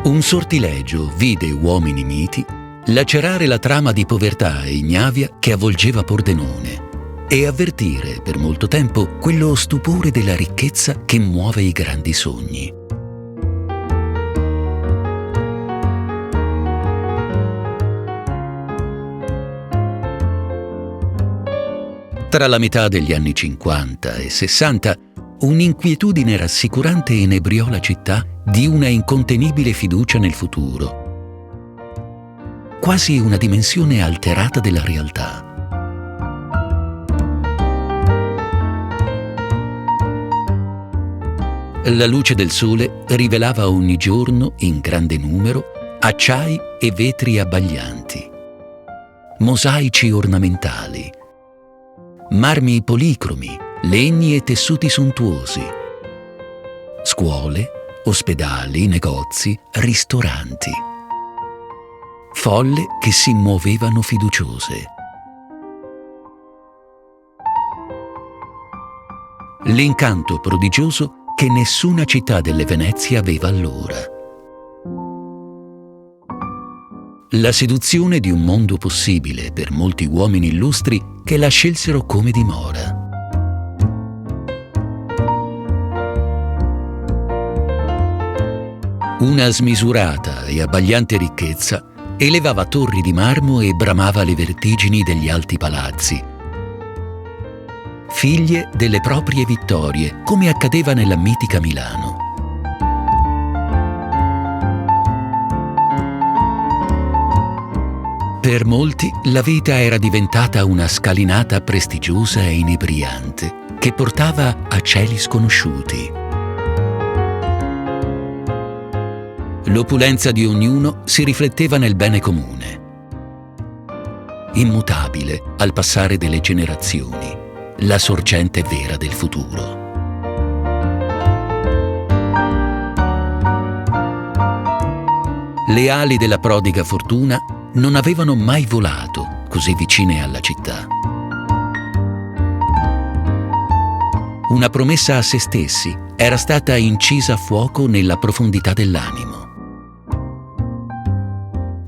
Un sortilegio vide uomini miti lacerare la trama di povertà e ignavia che avvolgeva Pordenone e avvertire per molto tempo quello stupore della ricchezza che muove i grandi sogni. Tra la metà degli anni 50 e 60, un'inquietudine rassicurante inebriò la città di una incontenibile fiducia nel futuro, quasi una dimensione alterata della realtà. La luce del sole rivelava ogni giorno, in grande numero, acciai e vetri abbaglianti, mosaici ornamentali, marmi policromi, legni e tessuti sontuosi, scuole, ospedali, negozi, ristoranti, folle che si muovevano fiduciose. L'incanto prodigioso che nessuna città delle Venezie aveva allora. La seduzione di un mondo possibile per molti uomini illustri che la scelsero come dimora. Una smisurata e abbagliante ricchezza elevava torri di marmo e bramava le vertigini degli alti palazzi, figlie delle proprie vittorie, come accadeva nella mitica Milano. Per molti la vita era diventata una scalinata prestigiosa e inebriante che portava a cieli sconosciuti. L'opulenza di ognuno si rifletteva nel bene comune, immutabile al passare delle generazioni, la sorgente vera del futuro. Le ali della prodiga fortuna non avevano mai volato così vicine alla città. Una promessa a se stessi era stata incisa a fuoco nella profondità dell'animo.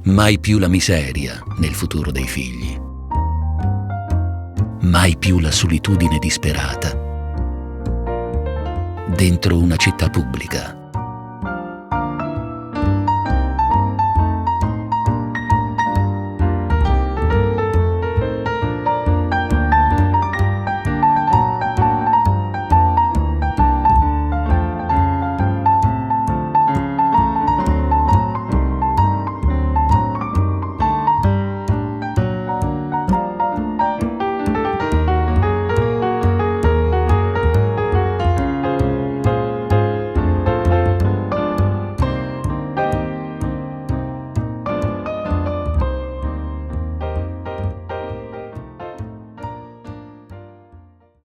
Mai più la miseria nel futuro dei figli. Mai più la solitudine disperata dentro una città pubblica.